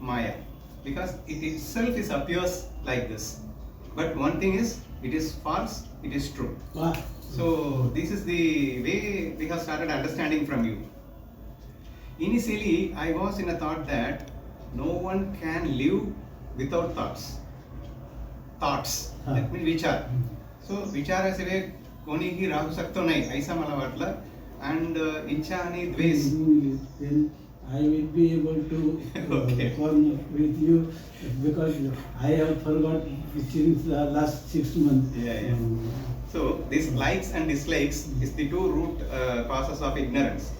Maya, because it itself is appears like this. But one thing is, it is false, it is true. So this is the way we have started understanding from you. Initially, I was in a thought that no one can live without thoughts. Thoughts, that means vichar. So vichara सिवाय कोणी ही राहू शकतो नाही ऐसा मला वाटलं. And इच्छा आणि द्वेष. Then I will be able to come with you, because I have forgot since the last 6 months. So these likes and dislikes is the two root causes of ignorance,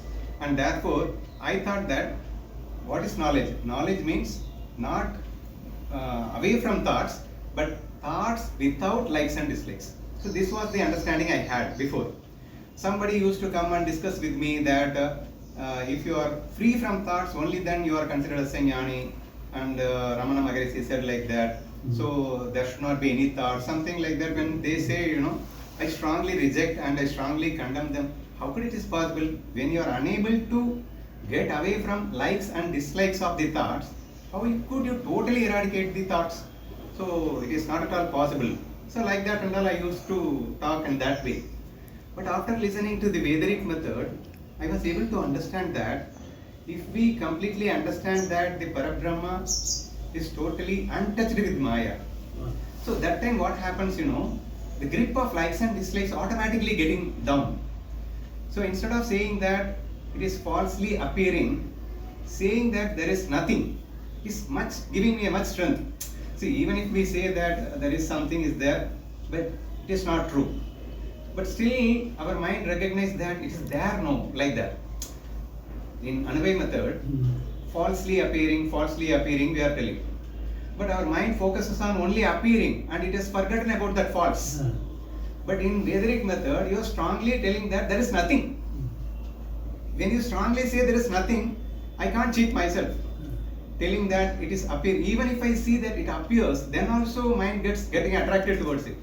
and therefore I thought that what is knowledge? Knowledge means not away from thoughts, but thoughts without likes and dislikes. So this was the understanding I had before. Somebody used to come and discuss with me that if you are free from thoughts, only then you are considered as a jnani, and Ramana Maharishi said like that. So there should not be any thought, something like that. When they say, I strongly reject and I strongly condemn them. How could it is possible when you are unable to get away from likes and dislikes of the thoughts? How could you totally eradicate the thoughts? So it is not at all possible. So like that and all, I used to talk in that way. But after listening to the Vedaric method, I was able to understand that if we completely understand that the Parabrahma is totally untouched with Maya, so that time what happens, the grip of likes and dislikes automatically getting down. So instead of saying that it is falsely appearing, saying that there is nothing is giving me a much strength. See, even if we say that there is something is there, but it is not true. But still our mind recognizes that it is there, no, like that. In Anuvai method, falsely appearing, we are telling. But our mind focuses on only appearing and it has forgotten about that false. But in Vedaric method, you are strongly telling that there is nothing. When you strongly say there is nothing, I can't cheat myself. Telling that it is appear. Even if I see that it appears, then also mind getting attracted towards it.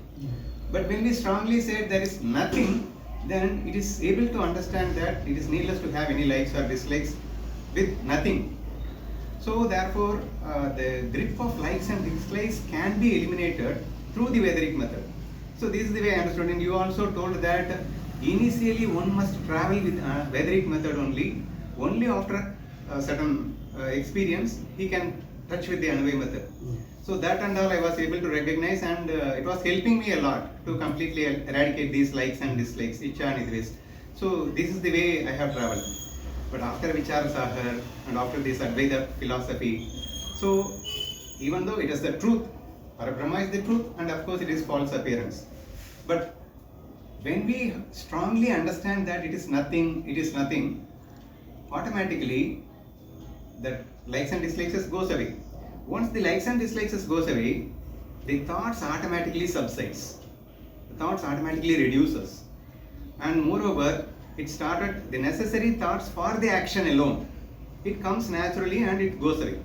But when we strongly say there is nothing, then it is able to understand that it is needless to have any likes or dislikes with nothing. So therefore, the grip of likes and dislikes can be eliminated through the Vedaric method. So this is the way I understood. And you also told that initially one must travel with Vedaric method only. Only after a certain experience he can touch with the Anuvai method. So that and all I was able to recognize, and it was helping me a lot to completely eradicate these likes and dislikes, Icha and Idves. So this is the way I have traveled. But after Vichara Sagar and after this Advaita philosophy, so even though it is the truth, Parabrahma is the truth, and of course it is false appearance. But when we strongly understand that it is nothing, automatically that likes and dislikes goes away. Once the likes and dislikes goes away, the thoughts automatically subsides. The thoughts automatically reduces. And moreover, it started the necessary thoughts for the action alone. It comes naturally and it goes away.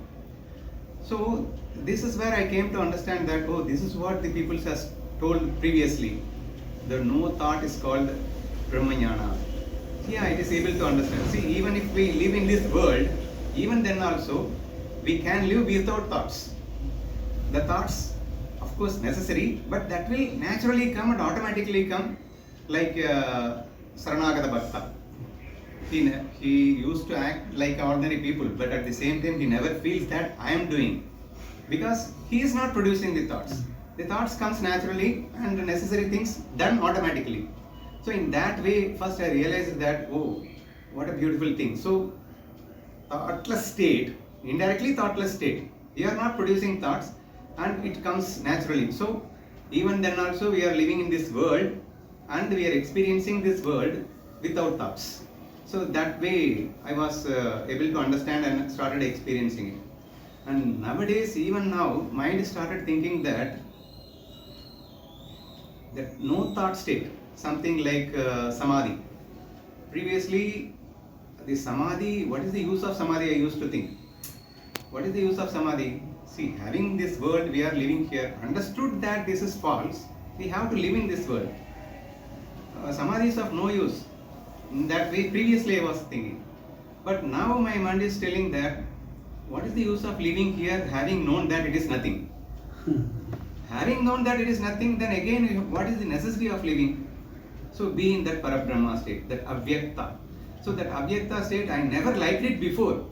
So this is where I came to understand that, this is what the people has told previously. The no thought is called Brahmajnana. Yeah, it is able to understand. See, even if we live in this world, even then also, we can live without thoughts. The thoughts, of course, necessary, but that will naturally come and automatically come, like Saranagata Bhakta. He used to act like ordinary people, but at the same time, he never feels that I am doing, because he is not producing the thoughts. The thoughts comes naturally, and the necessary things done automatically. So in that way, first I realized that, what a beautiful thing. So thoughtless state, indirectly thoughtless state, we are not producing thoughts and it comes naturally. So even then also we are living in this world and we are experiencing this world without thoughts. So that way I was able to understand and started experiencing it. And nowadays, even now, mind started thinking that no thought state, something like samadhi. Previously, the samadhi, what is the use of samadhi, I used to think. What is the use of samadhi? See, having this world, we are living here, understood that this is false, we have to live in this world. Samadhi is of no use. In that way, previously I was thinking. But now my mind is telling that what is the use of living here having known that it is nothing? Having known that it is nothing, then again, what is the necessity of living? So be in that Parabrahma state, that Avyakta. So that Avyakta state, I never liked it before.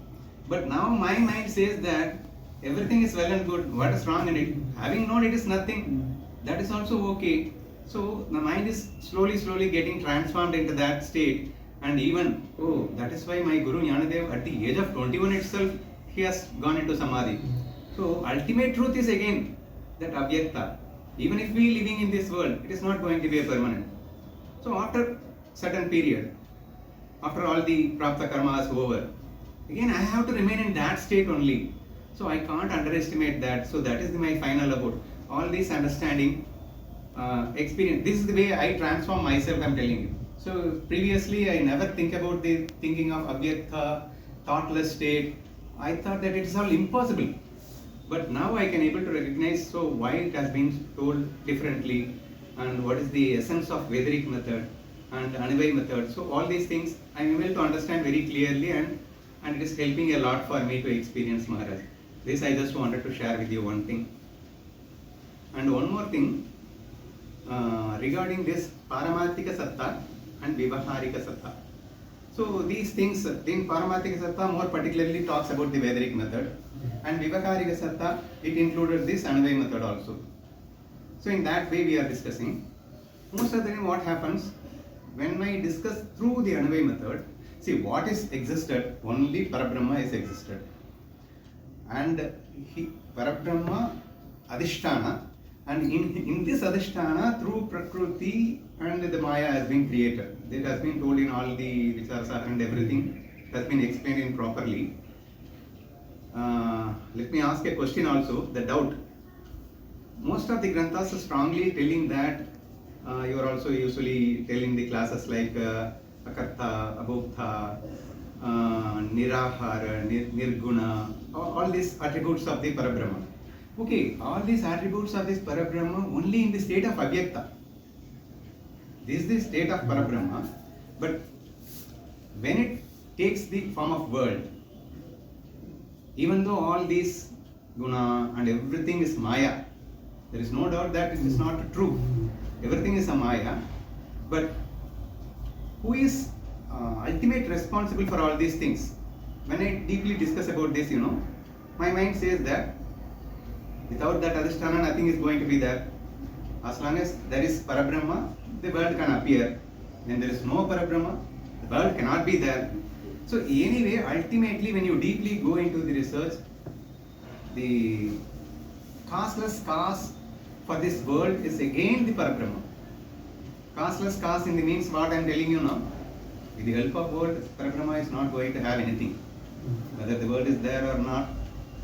But now my mind says that everything is well and good. What is wrong in it? Having known it is nothing, that is also okay. So the mind is slowly getting transformed into that state. And even, oh, that is why my Guru Jnanadev at the age of 21 itself, he has gone into Samadhi. So ultimate truth is again that Avyakta. Even if we living in this world, it is not going to be a permanent. So after certain period, after all the Prapta Karma is over, again I have to remain in that state only. So I can't underestimate that. So that is my final about all this understanding, experience. This is the way I transform myself, I'm telling you. So previously I never think about the thinking of Avyakta, thoughtless state. I thought that it is all impossible. But now I can able to recognize so why it has been told differently and what is the essence of Vedaric method and Anuvai method. So all these things I am able to understand very clearly and it is helping a lot for me to experience Maharaj. This I just wanted to share with you one thing. And one more thing regarding this Paramarthika Satta and Vivaharika Satta. So these things in Paramarthika Satta more particularly talks about the Vedaric method, and Vivaharika Satta it included this Anuvai method also. So in that way we are discussing. Most of the time what happens when I discuss through the Anuvai method, see what is existed, only Parabrahma is existed. And Parabrahma Adhisthana, and in this Adhisthana through Prakriti and the Maya has been created. It has been told in all the Vicharasara and everything. It has been explained in properly. Let me ask a question also, the doubt. Most of the Granthas are strongly telling that, you are also usually telling the classes like Akarta, Abhokta, Nirahara, Nirguna, all these attributes of the Parabrahma. Okay, all these attributes of this Parabrahma only in the state of Avyakta. This is the state of Parabrahma, but when it takes the form of world, even though all these guna and everything is Maya, there is no doubt that it is not true. Everything is a Maya, but who is ultimate responsible for all these things? When I deeply discuss about this, my mind says that without that Adhisthana, nothing is going to be there. As long as there is Parabrahma, the world can appear. When there is no Parabrahma, the world cannot be there. So anyway, ultimately when you deeply go into the research, the causeless cause for this world is again the Parabrahma. Causeless cause in the means what I am telling you now. With the help of world, Parabrahma is not going to have anything. Whether the world is there or not,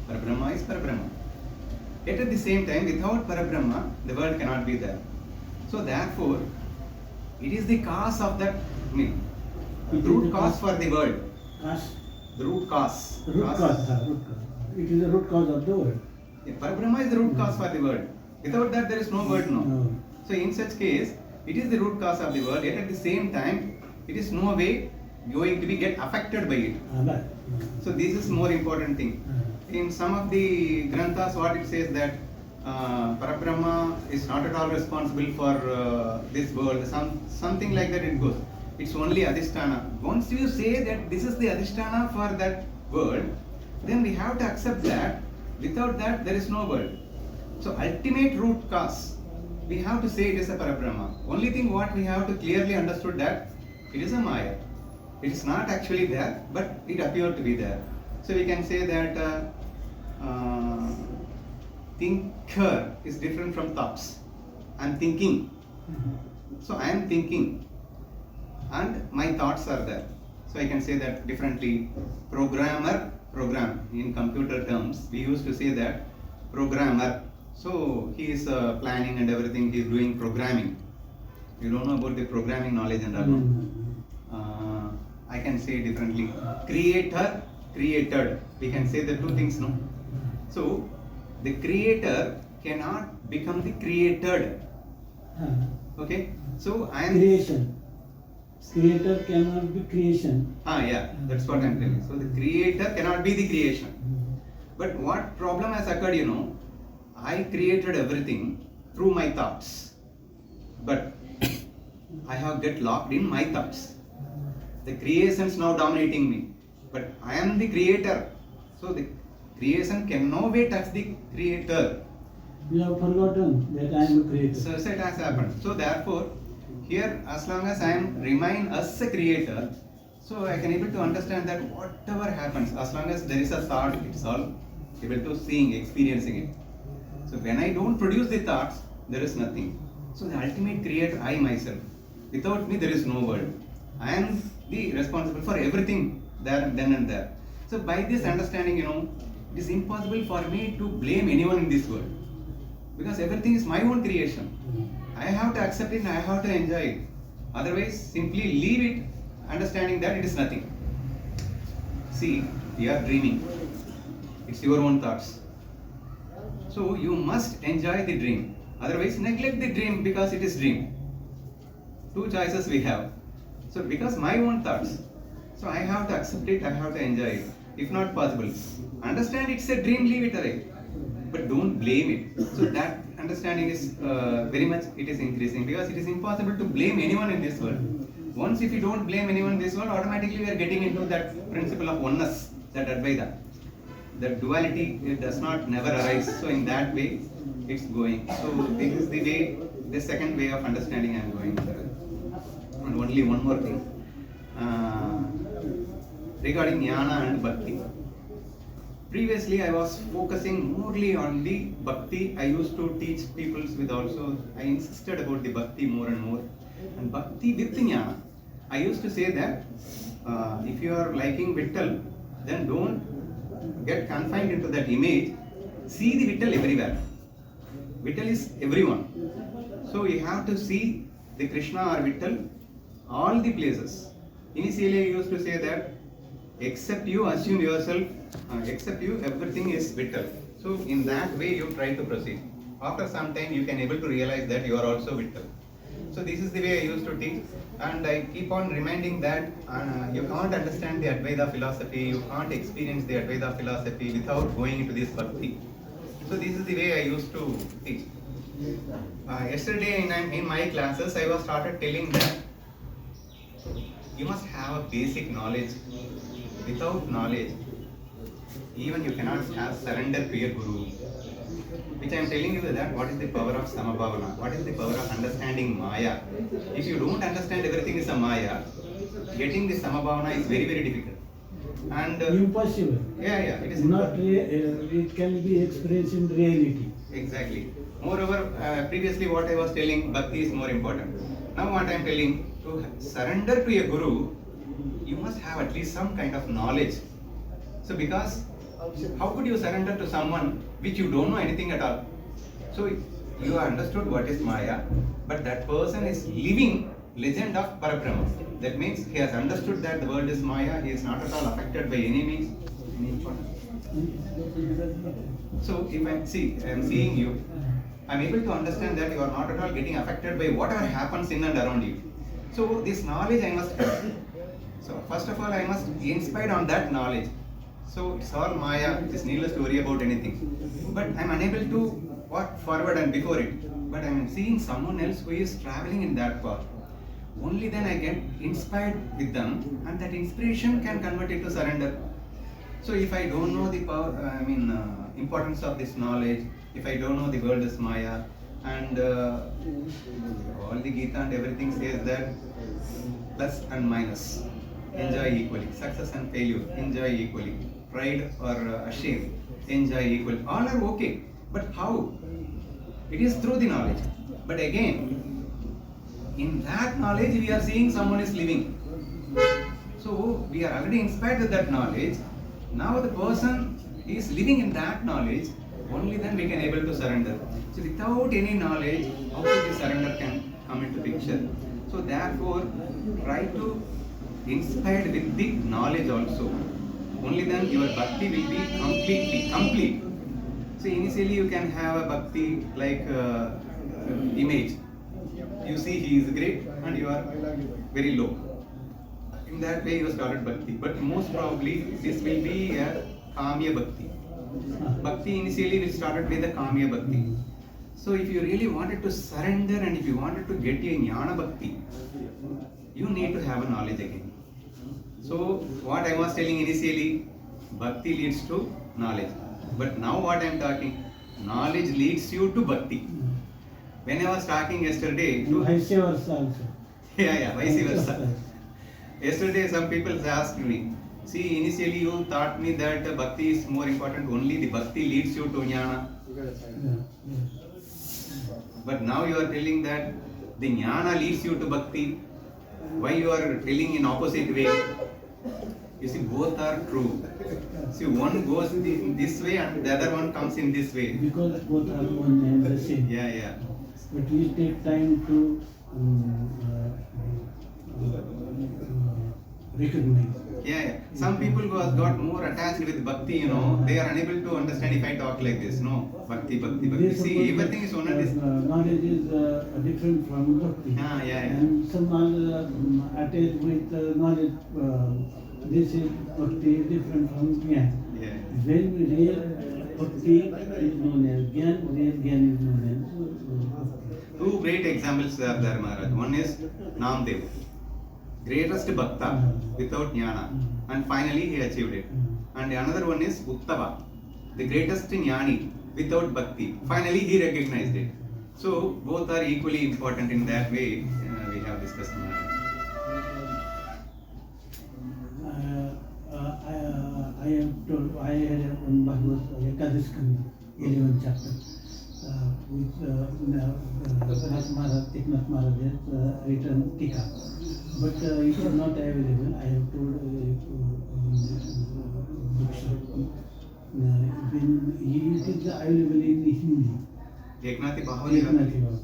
Parabrahma is Parabrahma. Yet at the same time, without Parabrahma, the world cannot be there. So therefore, it is the cause of that, the root cause for the world. Cause? The root cause. Root cause. It is the root cause of the world. Yeah, Parabrahma is the root cause for the world. Without that, there is no world, no. So in such case, it is the root cause of the world. Yet at the same time, it is no way going to be get affected by it. So this is more important thing. In some of the Granthas, what it says that Parabrahma is not at all responsible for this world. Something like that it goes. It's only Adhisthana. Once you say that this is the Adhisthana for that world, then we have to accept that without that there is no world. So ultimate root cause, we have to say it is a Parabrahma. Only thing what we have to clearly understood that it is a Maya. It is not actually there, but it appeared to be there. So we can say that thinker is different from thoughts. I am thinking. So I am thinking and my thoughts are there. So I can say that differently. Programmer, program. In computer terms, we used to say that programmer. So he is planning and everything, he is doing programming. You don't know about the programming knowledge and all. I can say differently. Creator, created. We can say the two things, no? So the creator cannot become the created. Okay? So I am creation. Creator cannot be creation. Yeah, that's what I am telling. So the creator cannot be the creation. But what problem has occurred, I created everything through my thoughts. But I have get locked in my thoughts. The creations now dominating me. But I am the creator. So the creation can no way touch the creator. You have forgotten that I am a creator. So it has happened. So therefore, here as long as I am remain as a creator, so I can able to understand that whatever happens, as long as there is a thought, it's all able to seeing, experiencing it. So when I don't produce the thoughts, there is nothing. So the ultimate creator, I myself. Without me, there is no world. I am the responsible for everything there, then and there. So by this understanding, it is impossible for me to blame anyone in this world. Because everything is my own creation. I have to accept it and I have to enjoy it. Otherwise, simply leave it, understanding that it is nothing. See, you are dreaming. It's your own thoughts. So you must enjoy the dream. Otherwise, neglect the dream because it is dream. Two choices we have. So because my own thoughts, so I have to accept it, I have to enjoy it. If not possible, understand it's a dream, leave it away. But don't blame it. So that understanding is very much, it is increasing because it is impossible to blame anyone in this world. Once if you don't blame anyone in this world, automatically we are getting into that principle of oneness, that Advaita. That duality, it does not never arise. So in that way, it's going. So this is the way, the second way of understanding I am going. And only one more thing. Regarding jnana and bhakti. Previously, I was focusing morely on the bhakti. I used to teach people with also, I insisted about the bhakti more and more. And bhakti with jnana. I used to say that if you are liking Vittal, then don't get confined into that image. See the Vittal everywhere. Vittal is everyone. So you have to see the Krishna or Vittal all the places. Initially, I used to say that except you, assume yourself, except you, everything is Vittal. So in that way you try to proceed. After some time you can able to realize that you are also Vittal. So this is the way I used to teach, and I keep on reminding that you can't understand the Advaita philosophy, you can't experience the Advaita philosophy without going into this bhakti. So this is the way I used to teach. Yesterday in my classes I was started telling that you must have a basic knowledge. Without knowledge, even you cannot have surrender to your Guru. Which I am telling you that what is the power of Samabhavana? What is the power of understanding Maya? If you don't understand everything is a Maya, getting the Samabhavana is very, very difficult. And impossible. Yeah, it is not. It can be experienced in reality. Exactly. Moreover, previously what I was telling, bhakti is more important. Now what I am telling, to surrender to a Guru, you must have at least some kind of knowledge. So because how could you surrender to someone which you don't know anything at all? So you have understood what is Maya, but that person is living legend of Parabrahma. That means he has understood that the world is Maya, he is not at all affected by any means. So if I am seeing you, I am able to understand that you are not at all getting affected by whatever happens in and around you. So this knowledge I must have. So first of all, I must inspire on that knowledge. So it's all Maya, it is needless to worry about anything. But I'm unable to walk forward and before it. But I'm seeing someone else who is traveling in that path. Only then I get inspired with them, and that inspiration can convert into surrender. So if I don't know the power, importance of this knowledge, if I don't know the world is Maya, and all the Gita and everything says that plus and minus, enjoy equally. Success and failure, enjoy equally. Pride or shame, enjoy equally. All are okay. But how? It is through the knowledge. But again, in that knowledge we are seeing someone is living. So we are already inspired with that knowledge. Now the person is living in that knowledge, only then we can able to surrender. So without any knowledge, how could the surrender can come into picture? So therefore, try to inspire with the knowledge also. Only then your bhakti will be completely complete. So initially you can have a bhakti like image. You see he is great and you are very low. In that way you started bhakti. But most probably this will be a kamya bhakti. Bhakti initially we started with the Kamya Bhakti. So if you really wanted to surrender and if you wanted to get a Jnana Bhakti, you need to have a knowledge again. So what I was telling initially, Bhakti leads to knowledge. But now what I am talking, knowledge leads you to Bhakti. When I was talking yesterday to Vice versa also. yeah, vice versa. Yesterday some people asked me, see, initially you taught me that Bhakti is more important, only the Bhakti leads you to Jnana. Yeah. But now you are telling that the Jnana leads you to Bhakti. Why you are telling in opposite way? You see, both are true. See, one goes in this way and the other one comes in this way. Because both are one and the same. Yeah. But we take time to recognize. Yeah. Some people who have got more attached with Bhakti, they are unable to understand if I talk like this. No, Bhakti. They See, suppose everything is one and this. knowledge is different from bhakti. Yeah. And some are attached with knowledge. This is bhakti different from jnana. Yeah. When real bhakti is known as jnana, real jnana is known as bhakti. Two great examples are there, Maharaj. One is Namdev, greatest bhakta without jnana, and finally he achieved it. And another one is Uttava, the greatest jnani without bhakti. Finally he recognized it. So both are equally important in that way. We have discussed. Maharaj. I am told I had on Bhagavad Ekadash Skanda, 11th chapter, which Eknath Maharaj has written Tika. But it is not available. I have told bookshop. It is available in Hindi. Eknathi Bhagavad.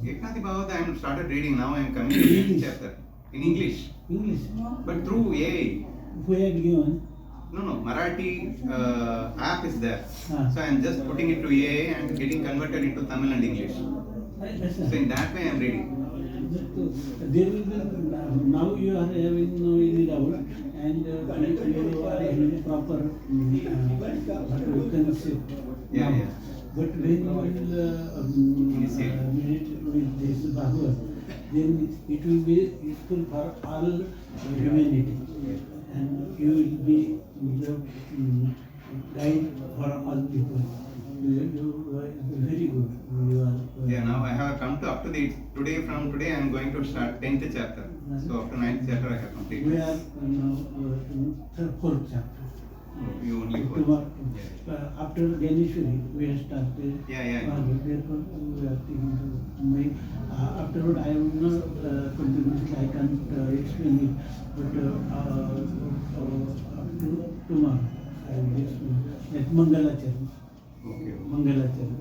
Eknathi Bhagavad I am started reading now. I am coming to the chapter in English. English. But through AI. Who had given? No, Marathi app is there. Ah. So I am just putting it to AI and getting converted into Tamil and English. So in that way I am reading. There will be, now you are having no any doubt and you are having proper concept. Yeah, now. yeah. But when you will meditate with this Bhagavad, then it will be useful for all humanity. And you will be the guide for all people. You are very good. You are, Yeah, now I have come to up to the from today I am going to start 10th chapter. So up to 9th chapter I have completed. We are now in 4th chapter. You only go. Tomorrow, after Ganeshwari, we have started. Yeah. Therefore, we are thinking to make. Afterward, I am not continuously, I can't explain it. But up to tomorrow, I will explain. At Mangalacharan. Okay. Mangalacharan.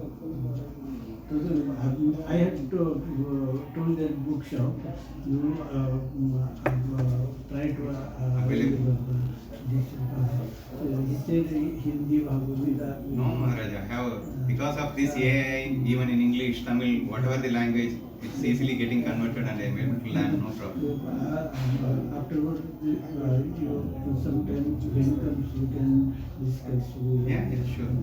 So I had told that bookshop, you try to Available. He said Hindi Bhagavad. No, Maharaj, I have, because of this AI, even in English, Tamil, whatever the language, it's easily getting converted and I am able to learn, no problem. Afterward, sometimes when comes, you can discuss. Yeah, sure.